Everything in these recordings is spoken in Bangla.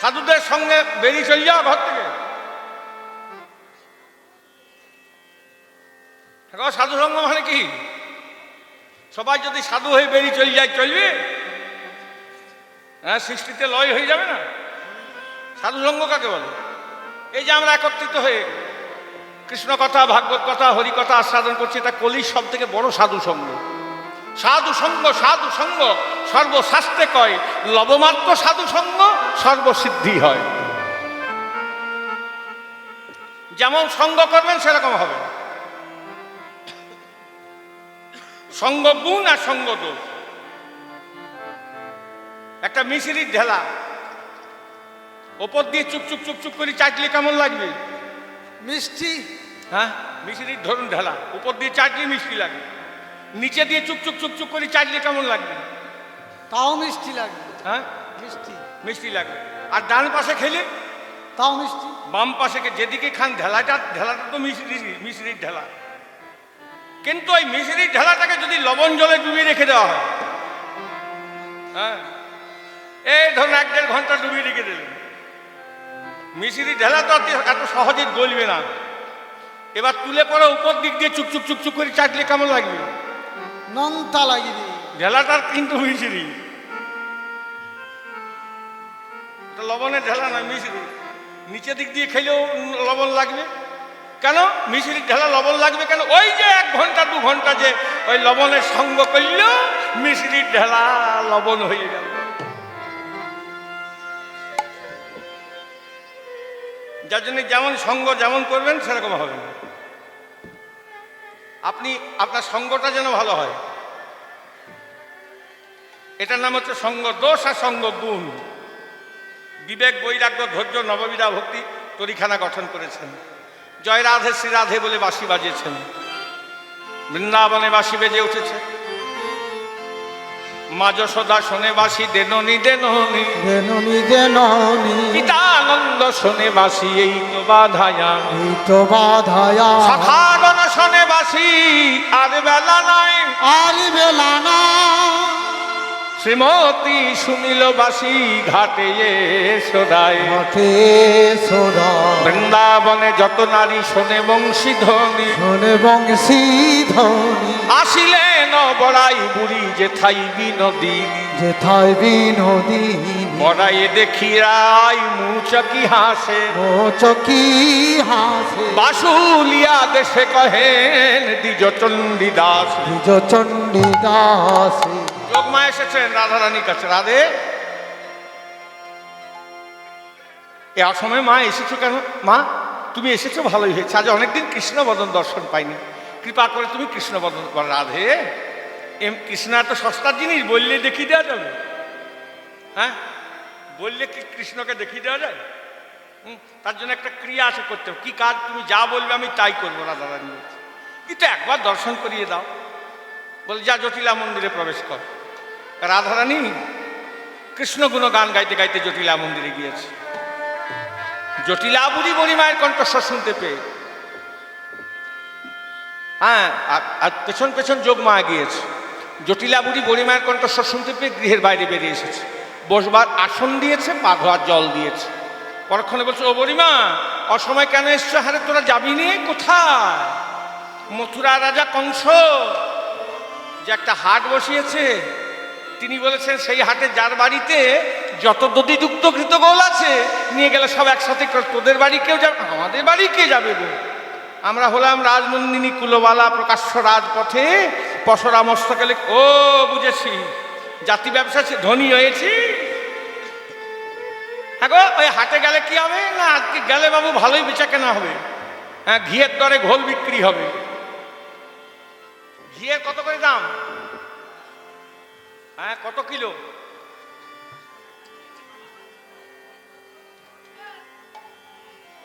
সাধুদের সঙ্গে বেরিয়ে চলে যাও ঘর থেকে। সাধু সঙ্গ মানে কি? সবাই যদি সাধু হয়ে বেরিয়ে চলে যায় চলবে? হ্যাঁ, সৃষ্টিতে লয় হয়ে যাবে না? সাধু সঙ্গ কাকে বলে? এই যে আমরা একত্রিত হয়ে কৃষ্ণ কথা, ভাগবত কথা, হরি কথা আস্বাদন করছি, এটা কলির সব থেকে বড় সাধু সঙ্গ। সাধু সঙ্গ, সাধু সঙ্গ সর্বশাস্ত্রে কয়, লবমাত্র সাধু সঙ্গ সর্বসিদ্ধি হয়। যেমন সঙ্গ করবেন সেরকম হবে। সঙ্গ গুণ আর সঙ্গ দোষ। একটা মিশরির ঢেলা ওপর দিয়ে চুকচুক চুকচুক করে চাটলে কেমন লাগবে? মিষ্টি। হ্যাঁ, মিশরির ধরুন ঢেলা, উপর দিয়ে চাটলে মিষ্টি লাগে, নিচে দিয়ে চুকচুক চুকচুক করে চাটলে কেমন লাগবে? তাও মিষ্টি লাগবে। হ্যাঁ, মিষ্টি মিষ্টি লাগবে। আর ডান পাশে খেলে তাও মিষ্টি। বাম পাশে যেদিকে খান ঢেলাটা তো মিশরির ঢেলা। কিন্তু ওই মিশরির ঢেলাটাকে যদি লবণ জলে ডুবিয়ে রেখে দেওয়া হয়, হ্যাঁ, এই ধরুন 1-1.5 ঘন্টা ডুবিয়ে রেখে দিলেন, মিশরির ঢেলা তো এত সহজে গলবে না। এবার তুলে পরে উপর দিক দিয়ে চুকচুক চুকচুক করে চাটলে কেমন লাগবে? নন্তা লাগিবে। ঢেলাটার কিন্তু মিশরি, লবণের ঢেলা নয়, মিশরি। নিচে দিক দিয়ে খেলেও লবণ লাগবে। কেন মিশরির ঢেলা লবণ লাগবে কেন? ওই যে 1 ঘন্টা 2 ঘন্টা যে ওই লবণের সঙ্গ করলেও মিশরির ঢেলা লবণ হয়ে গেল। যার জন্য যেমন সঙ্গ যেমন করবেন সেরকম হবে না। আপনি আপনার সঙ্গটা যেন ভালো হয়, এটার নাম হচ্ছে সঙ্গ দোষ আর সঙ্গ গুণ। বিবেক, বৈরাগ্য, ধৈর্য, নববিধা ভক্তি তরিখানা গঠন করেছেন। জয় রাধে শ্রী রাধে বলে বাঁশি বাজিয়েছেন। বৃন্দাবনে বাঁশি বেজে উঠেছে। মা যশোদা শোনে বাঁশি দেননি দেননি দেননি দেননি, পিতা আনন্দ শোনে বাঁশি এই তো বাধায়া, এই তো বাধায়া। সখাগণ শোনে বাঁশি আর বেলা নাই, আর বেলা না। শ্রীমতী শুনিল বাঁশি ঘাটে সদায়, ঘাটে সোদা। বৃন্দাবনে যত নারী শোনে বংশী ধ্বনি, শোনে বংশী ধ্বনি। আসিলেন বড়াই বুড়ি যেথাই বিনোদিনী, যেথায় বিনোদিনী। বড়াই দেখিরাই মুচকি হাসে, ও চকি হাসে। বাসুলিয়া দেশে কহেন দ্বিজ চণ্ডীদাস। নিজ চণ্ডীদাসে। যোগমা এসেছেন রাধারানীর কাছে। রাধে, এ অসময়ে মা এসেছো কেন? মা তুমি এসেছো ভালোই হয়েছে, আজ অনেকদিন কৃষ্ণবদন দর্শন পাইনি, কৃপা করে তুমি কৃষ্ণবদন কর। রাধে, কৃষ্ণ এত সস্তার জিনিস বললে দেখিয়ে দেওয়া যাবে? হ্যাঁ, বললে কি কৃষ্ণকে দেখিয়ে দেওয়া যায়? তার জন্য একটা ক্রিয়া আছে করতে হবে। কি কাজ? তুমি যা বলবে আমি তাই করবো। রাধারানী বলছে, কিন্তু একবার দর্শন করিয়ে দাও। বলে যা জটিলা মন্দিরে প্রবেশ কর। রাধারানী কৃষ্ণ গুণ গান গাইতে গাইতে জটিলা মন্দিরে গিয়েছে। জটিলা বুড়ি বড়ি মায়ের কণ্ঠস্বর শুনতে পেয়ে, হ্যাঁ, আর পেছন পেছন যোগমা গিয়েছে। জটিলা বুড়ি বড়ি মায়ের কণ্ঠস্বর শুনতে পেয়ে গৃহের বাইরে বেরিয়ে এসেছে। বসবার আসন দিয়েছে, পা ধোয়ার জল দিয়েছে। পরক্ষণে বলছে, ও বড়িমা অসময় কেন এসছো? হারে তোরা যাবি নিয়ে কোথায়? মথুরা রাজা কংস যে একটা হাট বসিয়েছে, তিনি বলেছেন সেই হাটে যার বাড়িতে যত দধিযুক্ত ঘৃতগোল আছে নিয়ে গেলে সব একসাথে, তোদের বাড়ি কেউ যাবে? আমাদের বাড়ি কে যাবে গো? আমরা হলাম রাজনন্দিনী কুলবালা, প্রকাশ্য রাজপথে পসরা মস্তকালে। ও বুঝেছি, জাতি ব্যবসা ধনী হয়েছি। হ্যাঁ গো, ওই হাটে গেলে কি হবে? না আজকে গেলে বাবু ভালোই বেচা কেনা হবে। হ্যাঁ, ঘিয়ের দরে ঘোল বিক্রি হবে। ঘিয়ের কত করে দাম? হ্যাঁ, কত কিলো?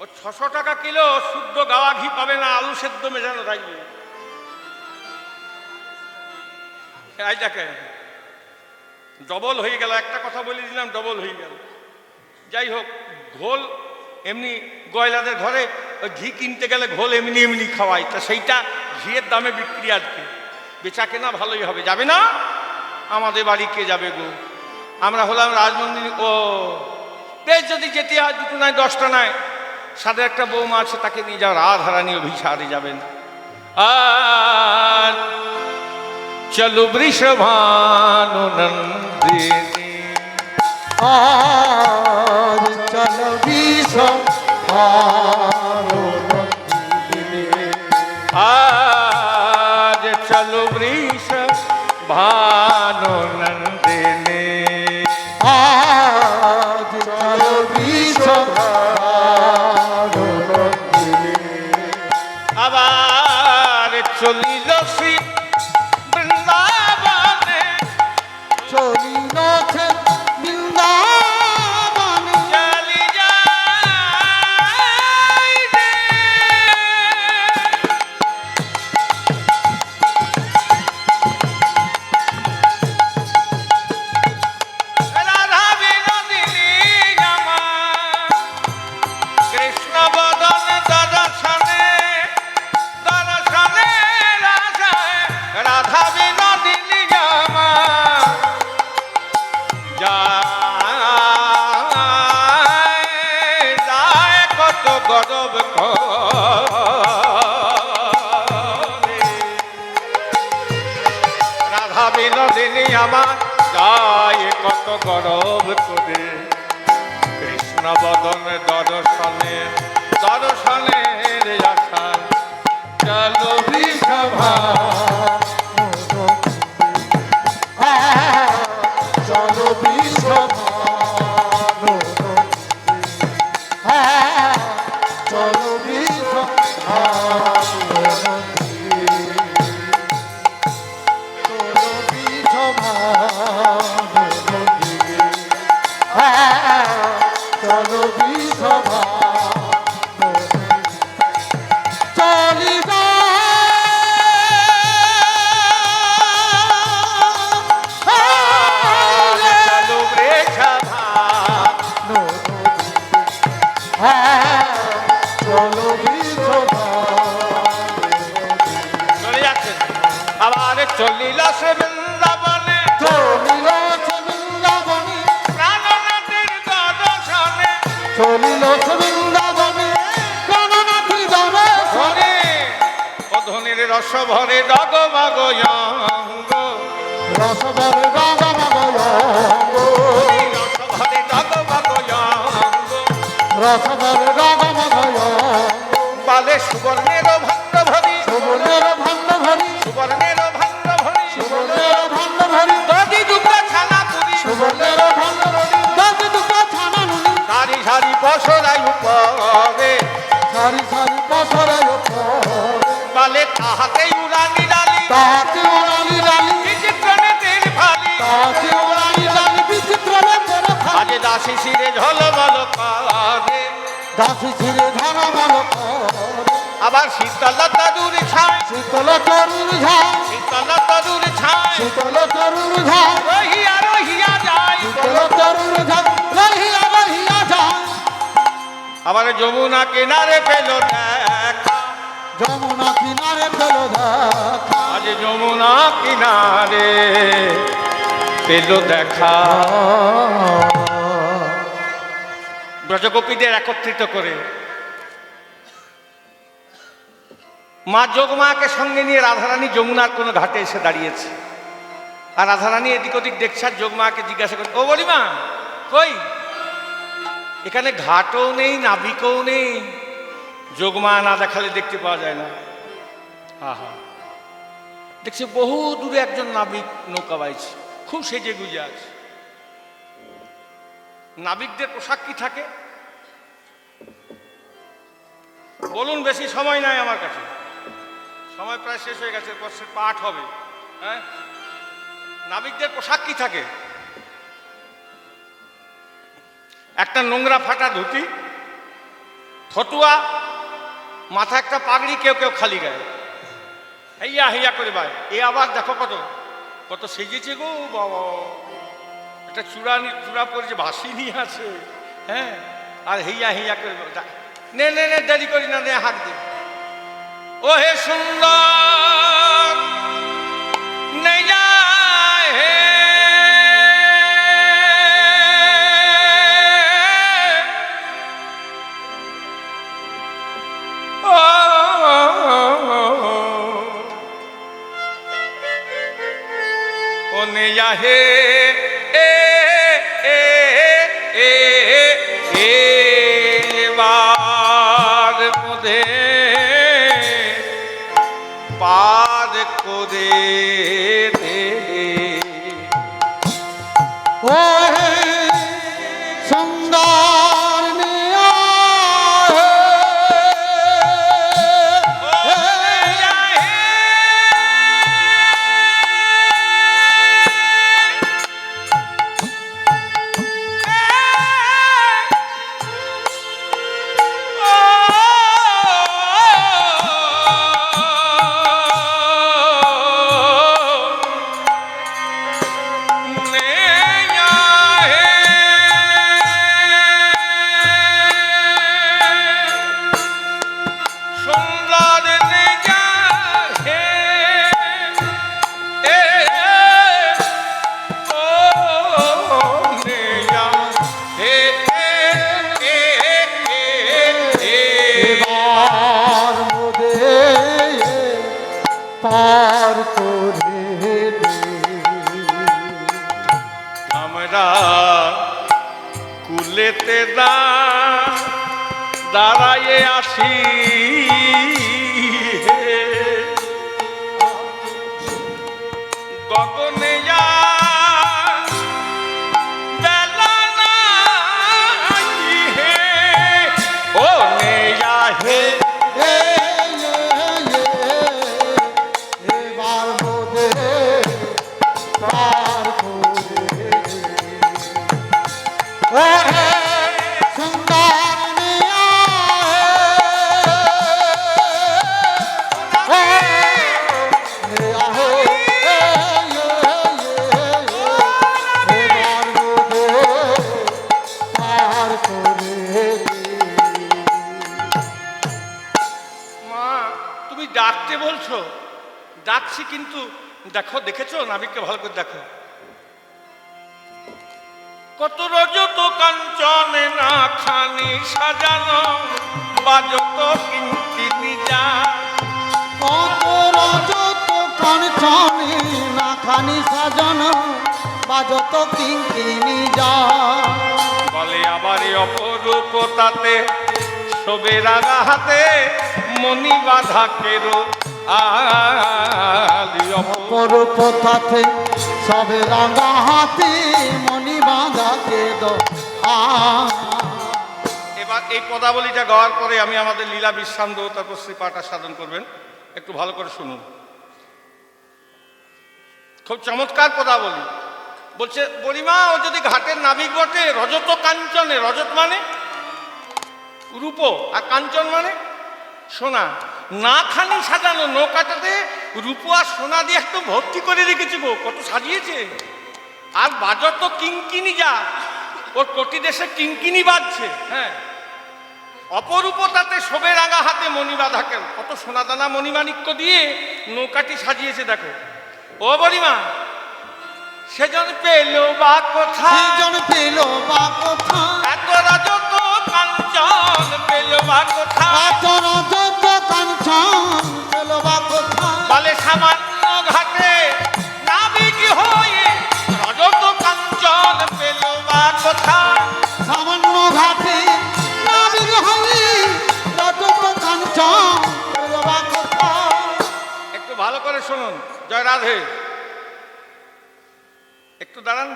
ও 600 টাকা কিলো। শুদ্ধ গাওয়া ঘি পাবে না, আলু সেদ্ধ মেশানো থাকবে। এইটাকে ডবল হয়ে গেল। একটা কথা বলে দিলাম, ডবল হয়ে গেল। যাই হোক, ঘোল এমনি গয়লাদের ঘরে ওই ঘি কিনতে গেলে ঘোল এমনি এমনি খাওয়াই, তা সেইটা ঘিয়ের দামে বিক্রি। আজকে বেচা কেনা ভালোই হবে। যাবে না? আমাদের বাড়ি কে যাবে গো? আমরা হলাম রাজনন্দিনী। ও বেশ যদি যেতে হয় দুটো নয় 10টা নয়, সাথে একটা বৌমা আছে, তাকে নিয়ে যাও, রাধারানী অভিসারে যাবেন। আর চলো বৃষভানুনন্দিনী, আজ চল বিষভানুনন্দিনী, আজ চলো বৃষভানুনন্দিনী, আজ চল বিষভানুনন্দিনী, আবার চলিল শ্রী বৃন্দাবনে, চলিলছে বৃন্দাবনে, চলি যাই রে। রাধা বিনোদিনী আমার কৃষ্ণ বদন দর্শনে, দর্শনে রাধায়, রাধা বিনোদিনী আমার যায় যায় কত গরব করে। রাধা বিনোদিনী আমার যায় কত গরব করে, কৃষ্ণ বদন দর্শনে, দর্শনের আশা চলো বৃষভা। চল বিষভানুনন্দিনী, চল বিষভানুনন্দিনী, চল বিষভানুনন্দিনী, চল বিষভানুনন্দিনী, চলি চলো বৃষভা, চলো বিষভানুনন্দিনী, চলে যাচ্ছেন। আবার চলিল সে বৃন্দাবনে, চলিলছে বৃন্দাবনে, প্রাণনাথের দর্শনে, চলিলছে বৃন্দাবনে, প্রাণনাথী দর্শনে, অধনের রস ভরে ডগমগ অঙ্গ, রসবরে রাগমগয়ঙ্গ, রস ভরে ডগমগ অঙ্গ, রসবরে রাগমগয়ঙ্গ, বালে সুবর্ণের ভাণ্ড ভরি, সুবর্ণের ভাণ্ড ভরি, সুবর্ণের ভাণ্ড ভরি, সুবর্ণের ভাণ্ড ভরি, দধি দুগ্ধ ছানা পুরি, সুবর্ণের ভাণ্ড ভরি, দশ দুটো ছানা নুনি, সারি সারি পশরাই উপরে, সারি সারি পসরে বালে তাহাতেই উড়ানি ডালি, তাহাতে ওড়ালি ডালি, বিচিত্রণে তের ফালি, তাহাতে ওড়ালি ডালি, বিচিত্র লেপের ফালি, আজে দাসী শিরে ঝলমল করে, দাসী ছিঁড়ে ঝাড়ামাল করে, আবার শীতল তরুর ছায়, শীতল তরুর ঝাড়, শীতল তরুর ছায়, শীতল তরুর ঝাড়, রহিয়া রহিয়া যায়, শীতল তরুর ঝাড়, রহিয়া রহিয়া যায়, আবার যমুনা কিনারে পেল দেখা, যমুনা কিনারে পেল দেখা, আজ যমুনা কিনারে পেল দেখা। ব্রজগোপীদের একত্রিত করে মা যোগমাকে সঙ্গে নিয়ে রাধারানী যমুনার কোনো ঘাটে এসে দাঁড়িয়েছে। আর রাধারানী এদিক ওদিক দেখছে, আর যোগমাকে জিজ্ঞাসা করে, ও বলিমা কই? এখানে ঘাটও নেই, নাবিকও নেই, যোগমা না দেখালে দেখতে পাওয়া যায় না। আহা, দেখছে বহু দূরে একজন নাবিক নৌকা বাইছে, খুব সেজে গুজে আছে। নাবিকদের পোশাক কি থাকে বলুন? বেশি সময় নাই আমার কাছে, সময় প্রায় শেষ হয়ে গেছে, পাঠ হবে। হ্যাঁ, নাবিকদের পোশাক কি থাকে? একটা নোংরা ফাটা ধুতি, ফতুয়া, মাথা একটা পাগড়ি, কেউ কেউ খালি গায়ে, হেইয়া হেইয়া করে ভাই। এ আবার দেখো কত কত সেজেছে গো বাবা, একটা চূড়া পরে ভাসি নিয়ে আছে। হ্যাঁ, আর হেইয়া হেইয়া করে, নে নে নে দেরি করি না, নে হাত দে। ও হে সুন্দর নেয়া হে আহে এ এ এ এবার মধ্যে পার করে দে। ও হে সুন্দর নিয়া পার করে দে। আমরা কুলেতে দাঁড়াইয়ে আসি গগনে বেলা নাই হে ও নেয়া হে এবার বোধে পার করে দে। ও হে সুন্দর নিয়া ডাকতে বলছো, ডাকছি, কিন্তু দেখো, দেখেছো নাবিককে ভালো করে দেখো, কত রজত কাঞ্চনে না খানি সাজানো বাজত কিঙ্কিনি যা। কত রজত কাঞ্চনে না খানি সাজানো বাজত কিঙ্কিনি যা। বলে আবার অপরূপতাতে শোবে রাগা হাতে মণি বাঁধা কেরো আলি। অপরূপতাতে সবে রাঙা হাতে মণি বাঁধা কেদো। এবার এই পদাবলীটা গাওয়ার পরে আমি আমাদের লীলা বিশ্রাম দেবো, তারপর শ্রী পাঠা সাধন করবেন। একটু ভালো করে শুনুন, খুব চমৎকার পদাবলী। বলছে বলিমা ও যদি ঘাটের নাবিক বটে, রজত কাঞ্চনে, রজত মানে রূপ আর কাঞ্চন মানে সোনা, না খানি সাজানো নৌকাটাতে রূপ আর সোনা দিয়ে একদম ভর্তি করে রেখেছে গো, কত সাজিয়েছে। আর বাজত কিঙ্কিনি যা, ওর কোটি দেশে কিঙ্কিনি বাজছে। হ্যাঁ, অপরূপতাতে শোভে রাঙা হাতে মণি বাঁধাকে, কত সোনাদানা মণিমাণিক্য দিয়ে নৌকাটি সাজিয়েছে দেখো। ও বলিমা সেজন পেল বা কোথা, সেজন পেল বা কোথা, এত রাজত কাঞ্চন পেল বা কোথা, এত রাজত কাঞ্চন পেল বা কোথা। বলে সামান্য ঘাটে নাবিক হয়ে রজত কাঞ্চন পেল বা কোথা। সামান্য ঘাটে নাবিক হয়ে রজত কাঞ্চন পেল বা কোথা। একটু ভালো করে শুনুন, জয় রাধে। একটু দাঁড়ান,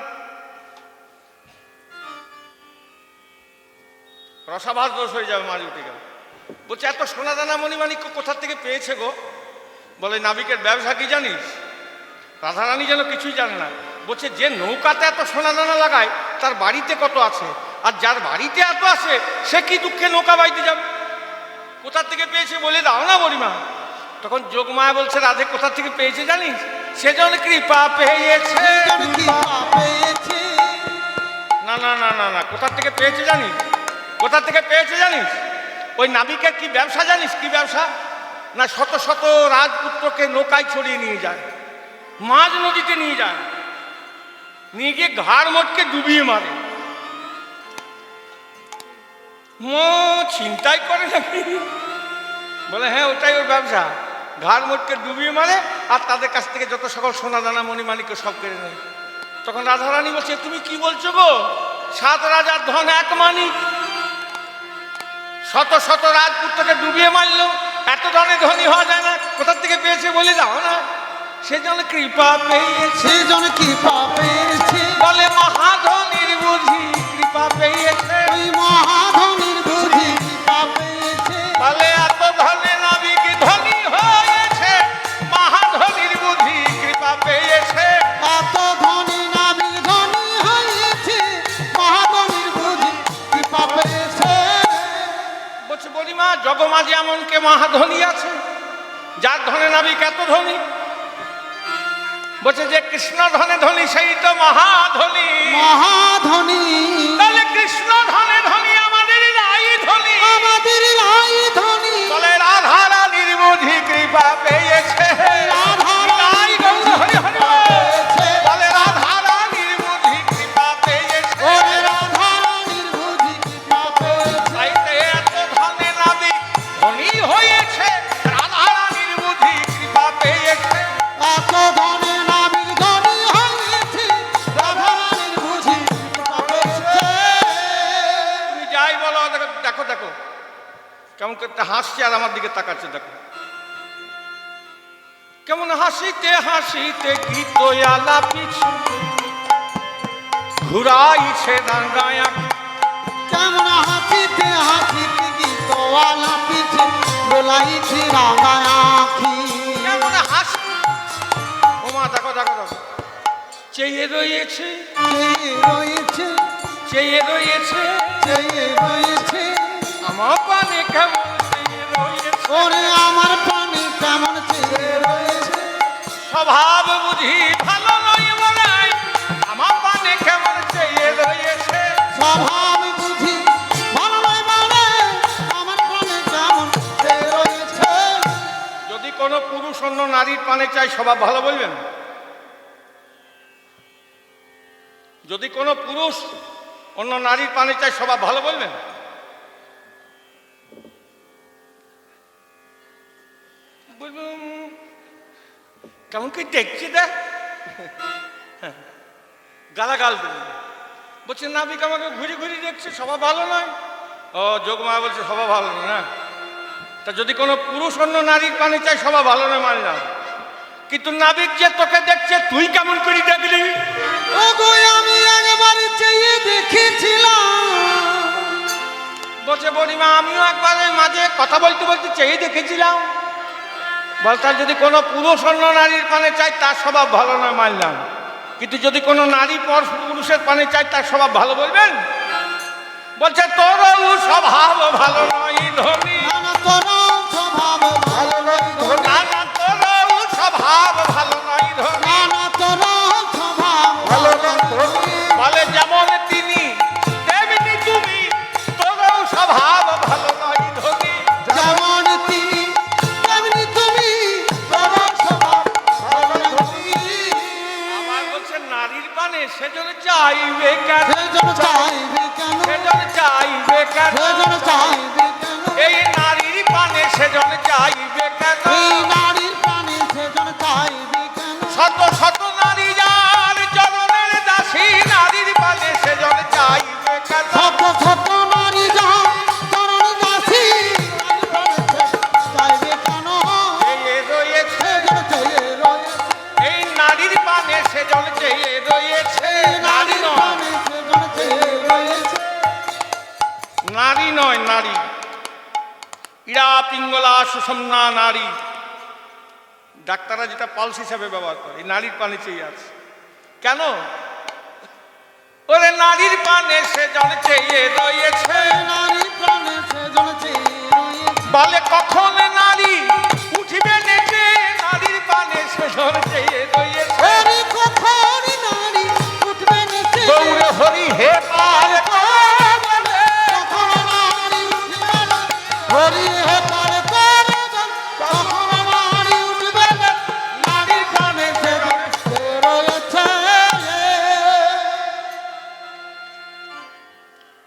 রসাভাস দোষ হয়ে যাবে, মাঝে উঠে গেল। বলছে এত সোনাদানা মণিমাণিক্য কোথা থেকে পেয়েছে গো? বলে নাবিকের ব্যবসা কি জানিস? রাধারানী যেন কিছুই জানে না। বলছে যে নৌকাতে এত সোনাদানা লাগায় তার বাড়িতে কত আছে, আর যার বাড়িতে এত আছে সে কি দুঃখে নৌকা বাইতে যাবে? কোথা থেকে পেয়েছে বলে দাও না বলিমা। তখন যোগমায়া বলছে রাধে কোথা থেকে পেয়েছে জানিস? সেজন কৃপা পেয়েছে। না না না না না, কোথা থেকে পেয়েছে জানিস? কোথা থেকে পেয়েছে জানিস? ওই নাবিকের কি ব্যবসা জানিস? কি ব্যবসা না, শত শত রাজপুত্রকে নৌকায় ছড়িয়ে নিয়ে যায়, মাঝ নদীতে নিয়ে যায়, নিয়ে গিয়ে ঘাড় মোটকে ডুবিয়ে মারে। ছিনতাই করে নাকি? বলে হ্যাঁ, ওটাই ওর ব্যবসা, ঘাড় মোটকে ডুবিয়ে মারে আর তাদের কাছ থেকে যত সকল সোনা দানা মণিমাণিক্য সব কেড়ে নেয়। তখন রাধারানী বলছে, তুমি কি বলছো গো? 7 রাজার ধন এক মানিক, শত শত রাজপুত্রকে ডুবিয়ে মারলো, এত ধনে ধনী হওয়া যায় না, কোথা থেকে পেয়েছে বলে দাও না। সেজন্য কৃপা পেয়েছে, সেজন্য কৃপা পেয়েছে, বলে মহাধনীর বুঝি কৃপা পেয়েছে, ওই মহাধনীর বুঝি কৃপা পেয়েছে, বলে এত ধনে নাবিক ধনী হয়েছে, মহাধনীর বুঝি কৃপা পেয়েছে। এত ধনী নাবিক ধনী হয়েছে, মহাধনীর বুঝি কৃপা পেয়েছে। বলছে বলিমা, জগমাঝে এমন কে মহাধনী আছে যার ধনে নাবিক এত ধনী? বলছে যে কৃষ্ণ ধনে ধনী সেই তো মহাধনী। মহাধনী, তাহলে কৃষ্ণ ধনে ধনী আমাদের রাই ধনী, আমাদের রাই ধনী, বলে রাধা রানীর বুঝি কৃপা পেয়েছে, রাধা রাই গৌর হরি হরি পেয়েছে, বলে রাধা রানীর বুঝি কৃপা পেয়েছে। ওরে রাধা রানীর বুঝি কৃপা পেয়েছে, তাইতে এত ধনে নাবিক ধনী হয়েছে, রাধা রানীর বুঝি কৃপা পেয়েছে। এত ধনী নাবিক ধনী হয়েছে, রাধা রানীর বুঝি কৃপা পেয়েছে। তুমি যাই বলো, দেখো দেখো দেখো কেমন করতে হাসছে আর আমার দিকে তাকাচ্ছে, দেখো কেমন হাসিতে হাসিতে গীত আলাপিছে, ঘুরাইছে ডাঙ্গায়া, কেমন হাসিতে হাসিতে গীতওয়ালা পিছে দোলাইছে রাঙা আঁখি। কেমন হাসি, ও মা দেখো দেখো দেখো, চেয়ে রয়েছে, চেয়ে রয়েছে, চেয়ে রয়েছে, চেয়ে রয়েছে, আমার পানে কেমন চেয়ে রয়েছে, ওরে আমার প্রাণে কেমন চেয়ে রয়েছে, স্বভাব বুঝি ভালো নয় বলাই, আমার পানে কেমন চেয়ে রয়েছে। স্বভাব বুঝি ভালো নয় বলে আমার প্রাণে কেমন চেয়ে রয়েছে। যদি কোনো পুরুষ অন্য নারীর পানে চায় স্বভাব ভালো বলবেন? যদি কোনো পুরুষ অন্য নারীর পানে চায় স্বভাব ভালো বলবেন? বলবেন কেমন কি দেখছি দেখ, গালাগাল দেবে। বলছে নাবিক আমাকে ঘুরে ঘুরে দেখছে, স্বভাব ভালো নয়। ও যোগমা বলছে স্বভাব ভালো নয় না। তা যদি কোনো পুরুষ অন্য নারীর পানে চায় স্বভাব ভালো নয় মানলাম, কিন্তু নাবিক যে তোকে দেখছে তুই কেমন করে দেখলি? ওগো আমি একবার চেয়ে দেখেছিলাম, বলছে বলিমা আমিও একবার মাঝে কথা বলতে বলতে চেয়ে দেখেছিলাম। বল তার যদি কোনো পুরুষ অন্য নারীর পানে চায় তার স্বভাব ভালো নয় মানলাম, কিন্তু যদি কোনো নারী পর পুরুষের পানে চায় তার স্বভাব ভালো বলবেন? বলছে তোরও স্বভাব ভালো নয় ধনী, না না তোর স্বভাব ভালো নয় ধনী, না না তোরও স্বভাব ভালো নয় ধনী, না না তোর স্বভাব ভালো নয় ধনী, বলে যেমন তিনি তেমনি তুমি, তোরও স্বভাব ভালো নয় ধনী। যেমন তিনি তেমনি তুমি, তোর স্বভাব ভালো নয় ধনী। আবার বলছে নারীর পানে সেজন্য চাইবে কেন, সেজন্য চাইবে কেন, সেজন্য চাইবে কেন, সেজন্য চাইবে কেন, এই নারীর পানে সেজন্য চাইবে কেন। এই নারীর প্রাণে সেজন্য চাইবে কেন, শত শত নারী যার চরণের দাসী, নারীর পানে সেজন্য চাইবে কেন। শত শত নারী যান চরণ দাসী, নারীর প্রাণে সেজন্য চাইবে কেন, চেয়ে রয়েছে, সেজন্য চেয়ে রয়েছে, এই নারীর পানে সেজন্য চেয়ে রয়েছে। নারী নারীর নয়, প্রাণে সেজন্য চেয়ে রয়েছে। নারী নয়, নারী। ইড়া পিঙ্গলা সুষমনা নারী, ডাক্তাররা যেটা পালস হিসাবে ব্যবহার করে, এই নারীর পানে চেয়ে আছে কেন? ওরে নারীর পানে সেজন চেয়ে রয়েছে, নারীর প্রাণে সেজন্য চেয়ে রয়েছে, বলে কখন নারী উঠিবে নেচে, নারীর পানে সেজন চেয়ে রয়েছে। ওরে কখন নারী উঠবে নিচে, গৌর হরি হে পার বলে কখন নারী উঠবে না, হরি হে পার করে যান, কখন নারী উঠবে না, নারীর প্রাণে সেজন্য চেয়ে রয়েছে।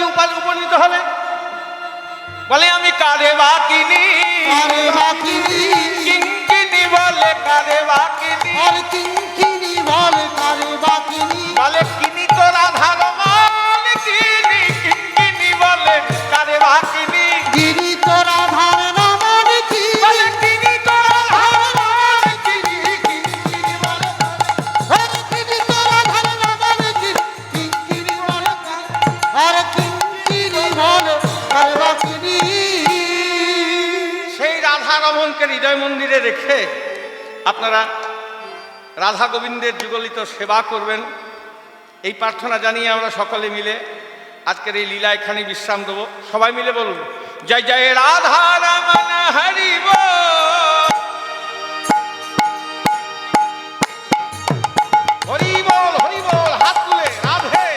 কি উপনীত হবে? বলে আমি কারে বাকিনি, কারে বাকিনি, কিঙ্কিনি বলে কারে বাকিনি, আর কিঙ্কিনি বলে কারে বাকিনি, বলে কিনি তো রাধার মান কিনি, কিঙ্কিনি বলে কারে বাকিনি, গিরি তোরা ধার নামন কি, বলে কিনি তো রাধার মান কিনি, কিঙ্কিনি বলে আর গিরি তোরা ধার নামন কি, কিঙ্কিনি বলে আর কিঙ্কিনি বলে কারে বাকিনি। সেই রাধা রমনকে হৃদয় মন্দিরে রেখে আপনারা রাধা গোবিন্দের যুগলিত সেবা করবেন, এই প্রার্থনা জানিয়ে আমরা সকলে মিলে আজকের এই লীলা এখানে বিশ্রাম দেবো। সবাই মিলে বলুন, জয় জয় রাধা রমন হরি বল, হরি বল হরি বল, হাত তুলে রাধে।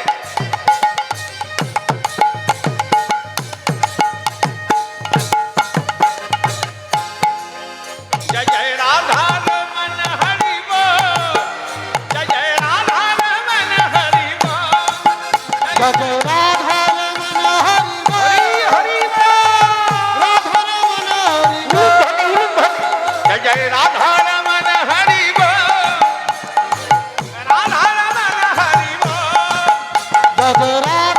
জয় জয় রাধা রমন হরি বল, জয় জয় রাধা রমন হরি বল, জয় জয় রাধা রমন হরি হরি হরি বল, রাধা রমন হরি জয় জয় রাধা রমন হরি বল, রাধা রমন হরি বল, জয় জয় রাধা